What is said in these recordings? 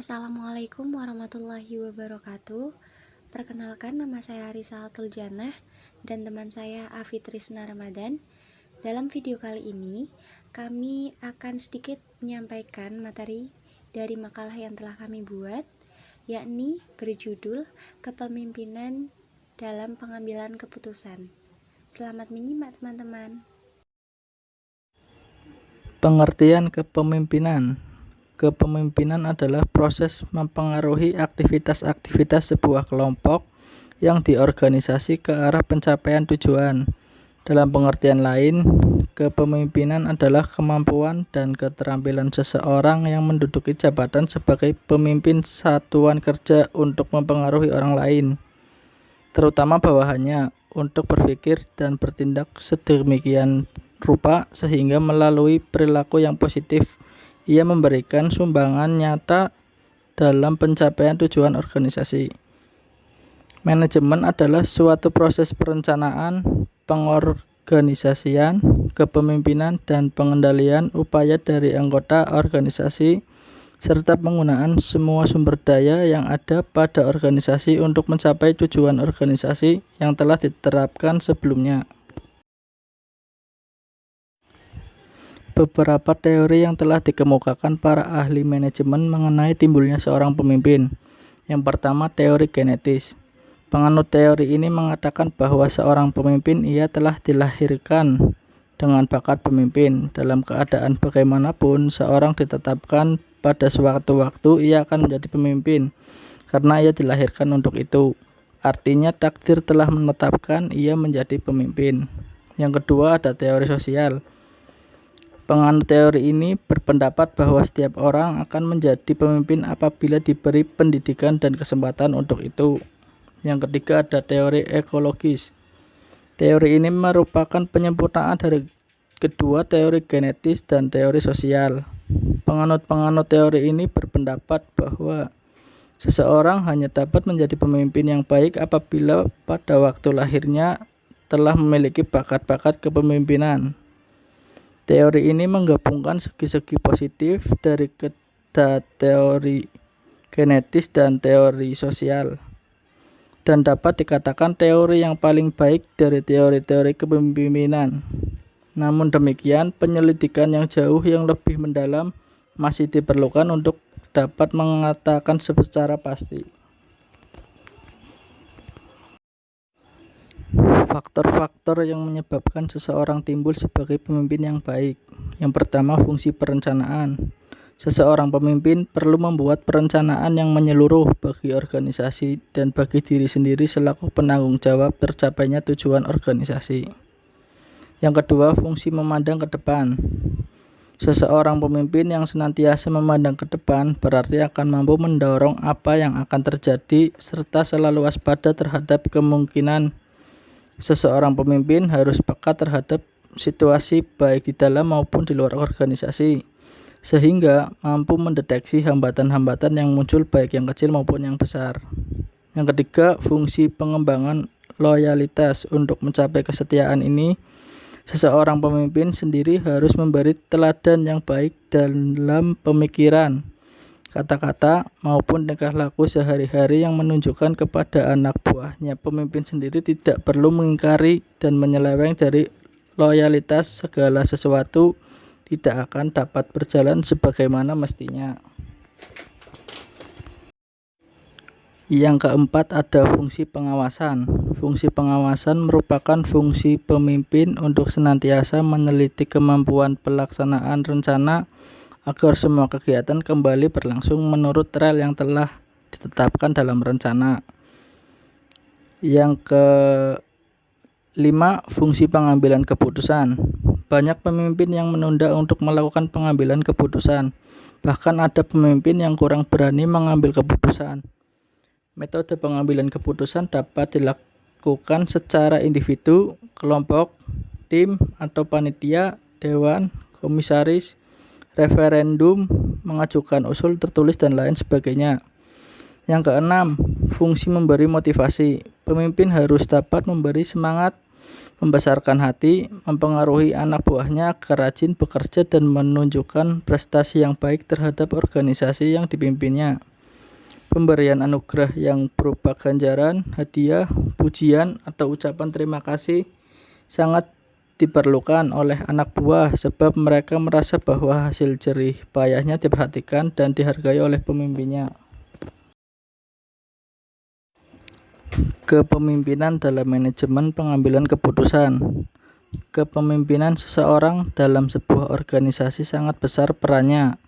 Assalamualaikum warahmatullahi wabarakatuh. Perkenalkan, nama saya Risa Tuljannah dan teman saya Afi Trisna Ramadan. Dalam video kali ini, kami akan sedikit menyampaikan materi dari makalah yang telah kami buat, yakni berjudul Kepemimpinan dalam Pengambilan Keputusan. Selamat menyimak, teman-teman. Pengertian kepemimpinan. Kepemimpinan adalah proses mempengaruhi aktivitas-aktivitas sebuah kelompok yang diorganisasi ke arah pencapaian tujuan. Dalam pengertian lain, kepemimpinan adalah kemampuan dan keterampilan seseorang yang menduduki jabatan sebagai pemimpin satuan kerja untuk mempengaruhi orang lain, terutama bawahannya, untuk berpikir dan bertindak sedemikian rupa sehingga melalui perilaku yang positif ia memberikan sumbangan nyata dalam pencapaian tujuan organisasi. Manajemen adalah suatu proses perencanaan, pengorganisasian, kepemimpinan, dan pengendalian upaya dari anggota organisasi serta penggunaan semua sumber daya yang ada pada organisasi untuk mencapai tujuan organisasi yang telah diterapkan sebelumnya. Beberapa teori yang telah dikemukakan para ahli manajemen mengenai timbulnya seorang pemimpin. Yang pertama, teori genetis. Penganut teori ini mengatakan bahwa seorang pemimpin ia telah dilahirkan dengan bakat pemimpin. Dalam keadaan bagaimanapun, seorang ditetapkan pada suatu waktu ia akan menjadi pemimpin karena ia dilahirkan untuk itu. Artinya takdir telah menetapkan ia menjadi pemimpin. Yang kedua, ada teori sosial. Penganut teori ini berpendapat bahwa setiap orang akan menjadi pemimpin apabila diberi pendidikan dan kesempatan untuk itu. Yang ketiga, ada teori ekologis. Teori ini merupakan penyempurnaan dari kedua teori genetis dan teori sosial. Penganut-penganut teori ini berpendapat bahwa seseorang hanya dapat menjadi pemimpin yang baik apabila pada waktu lahirnya telah memiliki bakat-bakat kepemimpinan. Teori ini menggabungkan segi-segi positif dari teori genetis dan teori sosial, dan dapat dikatakan teori yang paling baik dari teori-teori kepemimpinan. Namun demikian, penyelidikan yang jauh yang lebih mendalam masih diperlukan untuk dapat mengatakan secara pasti. Faktor-faktor yang menyebabkan seseorang timbul sebagai pemimpin yang baik. Yang pertama, fungsi perencanaan. Seseorang pemimpin perlu membuat perencanaan yang menyeluruh bagi organisasi dan bagi diri sendiri selaku penanggung jawab tercapainya tujuan organisasi. Yang kedua, fungsi memandang ke depan. Seseorang pemimpin yang senantiasa memandang ke depan berarti akan mampu mendorong apa yang akan terjadi serta selalu waspada terhadap kemungkinan. Seseorang pemimpin harus peka terhadap situasi baik di dalam maupun di luar organisasi, sehingga mampu mendeteksi hambatan-hambatan yang muncul baik yang kecil maupun yang besar. Yang ketiga, fungsi pengembangan loyalitas. Untuk mencapai kesetiaan ini, seseorang pemimpin sendiri harus memberi teladan yang baik dalam pemikiran, kata-kata maupun tingkah laku sehari-hari yang menunjukkan kepada anak buahnya. Pemimpin sendiri tidak perlu mengingkari dan menyeleweng dari loyalitas. Segala sesuatu tidak akan dapat berjalan sebagaimana mestinya. Yang keempat, ada fungsi pengawasan. Fungsi pengawasan merupakan fungsi pemimpin untuk senantiasa meneliti kemampuan pelaksanaan rencana agar semua kegiatan kembali berlangsung menurut rel yang telah ditetapkan dalam rencana. Yang kelima, fungsi pengambilan keputusan. Banyak pemimpin yang menunda untuk melakukan pengambilan keputusan. Bahkan ada pemimpin yang kurang berani mengambil keputusan. Metode pengambilan keputusan dapat dilakukan secara individu, kelompok, tim, atau panitia, dewan, komisaris, referendum, mengajukan usul tertulis, dan lain sebagainya. Yang keenam, fungsi memberi motivasi. Pemimpin harus dapat memberi semangat membesarkan hati, mempengaruhi anak buahnya agar rajin bekerja dan menunjukkan prestasi yang baik terhadap organisasi yang dipimpinnya. Pemberian anugerah yang berupa ganjaran, hadiah, pujian, atau ucapan terima kasih sangat diperlukan oleh anak buah sebab mereka merasa bahwa hasil jerih payahnya diperhatikan dan dihargai oleh pemimpinnya. Kepemimpinan dalam manajemen pengambilan keputusan. Kepemimpinan seseorang dalam sebuah organisasi sangat besar perannya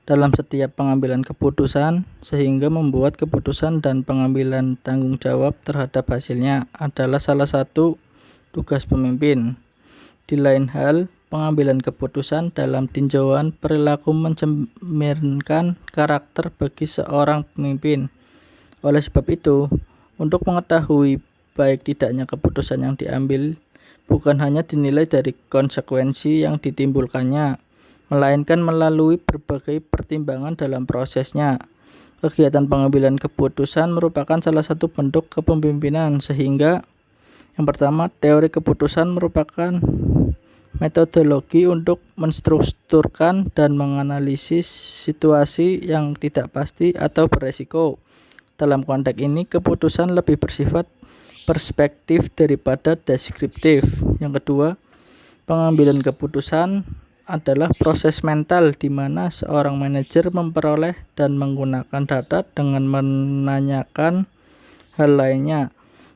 dalam setiap pengambilan keputusan, sehingga membuat keputusan dan pengambilan tanggung jawab terhadap hasilnya adalah salah satu tugas pemimpin. Di lain hal, pengambilan keputusan dalam tinjauan perilaku mencerminkan karakter bagi seorang pemimpin. Oleh sebab itu, untuk mengetahui baik tidaknya keputusan yang diambil bukan hanya dinilai dari konsekuensi yang ditimbulkannya, melainkan melalui berbagai pertimbangan dalam prosesnya. Kegiatan pengambilan keputusan merupakan salah satu bentuk kepemimpinan, sehingga yang pertama, teori keputusan merupakan metodologi untuk menstrukturkan dan menganalisis situasi yang tidak pasti atau beresiko. Dalam konteks ini, keputusan lebih bersifat perspektif daripada deskriptif. Yang kedua, pengambilan keputusan adalah proses mental di mana seorang manajer memperoleh dan menggunakan data dengan menanyakan hal lainnya,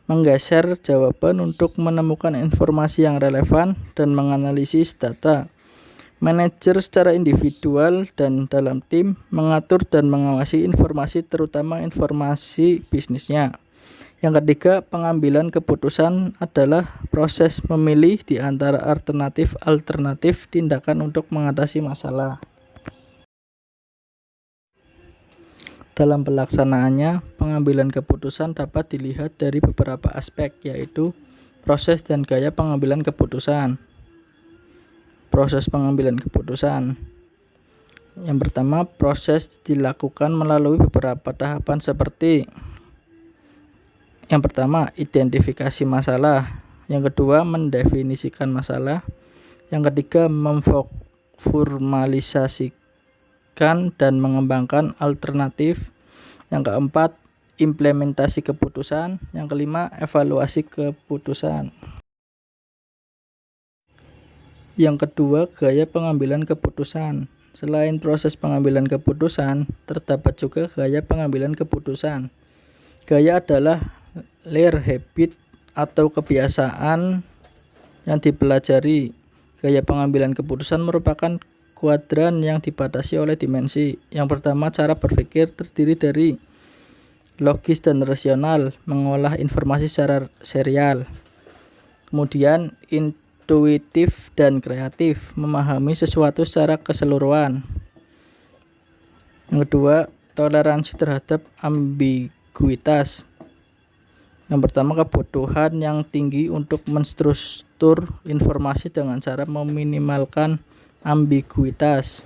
menggeser jawaban untuk menemukan informasi yang relevan dan menganalisis data. Manajer secara individual dan dalam tim mengatur dan mengawasi informasi, terutama informasi bisnisnya. Yang ketiga, pengambilan keputusan adalah proses memilih di antara alternatif tindakan untuk mengatasi masalah. Dalam pelaksanaannya, pengambilan keputusan dapat dilihat dari beberapa aspek, yaitu proses dan gaya pengambilan keputusan. Proses pengambilan keputusan. Yang pertama, proses dilakukan melalui beberapa tahapan seperti: yang pertama, identifikasi masalah. Yang kedua, mendefinisikan masalah. Yang ketiga, memformalisasikan dan mengembangkan alternatif. Yang keempat, implementasi keputusan. Yang kelima, evaluasi keputusan. Yang kedua, gaya pengambilan keputusan. Selain proses pengambilan keputusan, terdapat juga gaya pengambilan keputusan. Gaya adalah learned habit atau kebiasaan yang dipelajari. Gaya pengambilan keputusan merupakan kuadran yang dibatasi oleh dimensi. Yang pertama, cara berpikir terdiri dari logis dan rasional, mengolah informasi secara serial. Kemudian intuitif dan kreatif, memahami sesuatu secara keseluruhan. Yang kedua, toleransi terhadap ambiguitas. Yang pertama, kebutuhan yang tinggi untuk menstruktur informasi dengan cara meminimalkan ambiguitas.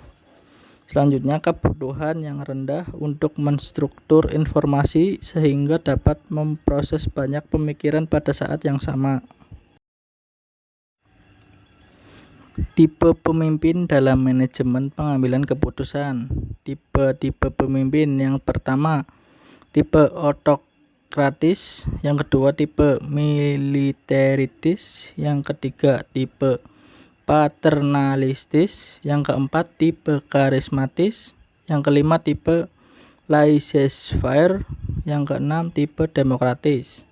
Selanjutnya, kebutuhan yang rendah untuk menstruktur informasi sehingga dapat memproses banyak pemikiran pada saat yang sama. Tipe pemimpin dalam manajemen pengambilan keputusan. Tipe pemimpin: yang pertama, tipe otokratis. Yang kedua, tipe militaritis. Yang ketiga, tipe paternalistis. Yang keempat, tipe karismatis. Yang kelima, tipe laissez-faire. Yang keenam, tipe demokratis.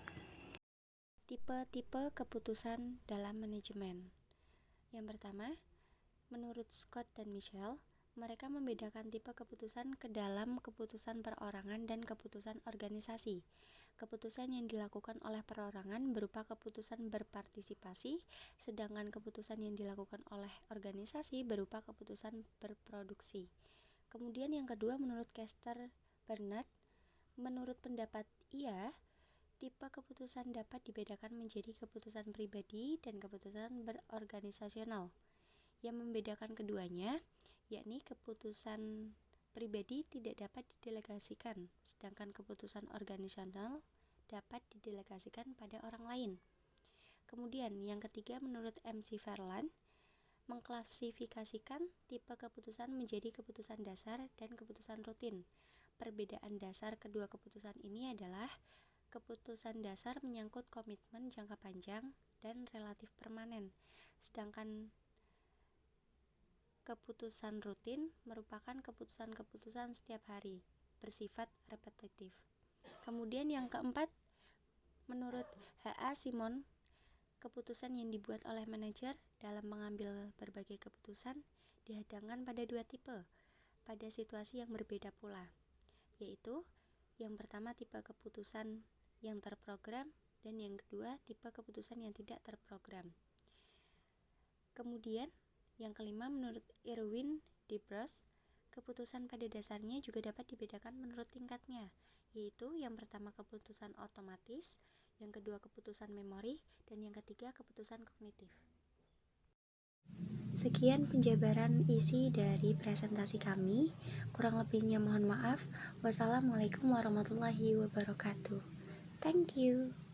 Tipe-tipe keputusan dalam manajemen. Yang pertama, menurut Scott dan Michelle, mereka membedakan tipe keputusan ke dalam keputusan perorangan dan keputusan organisasi. Keputusan yang dilakukan oleh perorangan berupa keputusan berpartisipasi, sedangkan keputusan yang dilakukan oleh organisasi berupa keputusan berproduksi. Kemudian yang kedua, menurut Kester Bernard, menurut pendapat ia, tipe keputusan dapat dibedakan menjadi keputusan pribadi dan keputusan berorganisasional. Yang membedakan keduanya, yakni keputusan pribadi tidak dapat didelegasikan, sedangkan keputusan organisasional dapat didelegasikan pada orang lain. Kemudian yang ketiga, menurut MC Verlan, mengklasifikasikan tipe keputusan menjadi keputusan dasar dan keputusan rutin. Perbedaan dasar kedua keputusan ini adalah keputusan dasar menyangkut komitmen jangka panjang dan relatif permanen, sedangkan keputusan rutin merupakan keputusan-keputusan setiap hari, bersifat repetitif. Kemudian yang keempat, menurut H.A. Simon, keputusan yang dibuat oleh manajer dalam mengambil berbagai keputusan dihadangkan pada dua tipe, pada situasi yang berbeda pula, yaitu yang pertama tipe keputusan yang terprogram dan yang kedua tipe keputusan yang tidak terprogram. Kemudian yang kelima, menurut Irwin Debros, keputusan pada dasarnya juga dapat dibedakan menurut tingkatnya, yaitu yang pertama keputusan otomatis, yang kedua keputusan memori, dan yang ketiga keputusan kognitif. Sekian penjabaran isi dari presentasi kami. Kurang lebihnya mohon maaf. Wassalamualaikum warahmatullahi wabarakatuh. Thank you.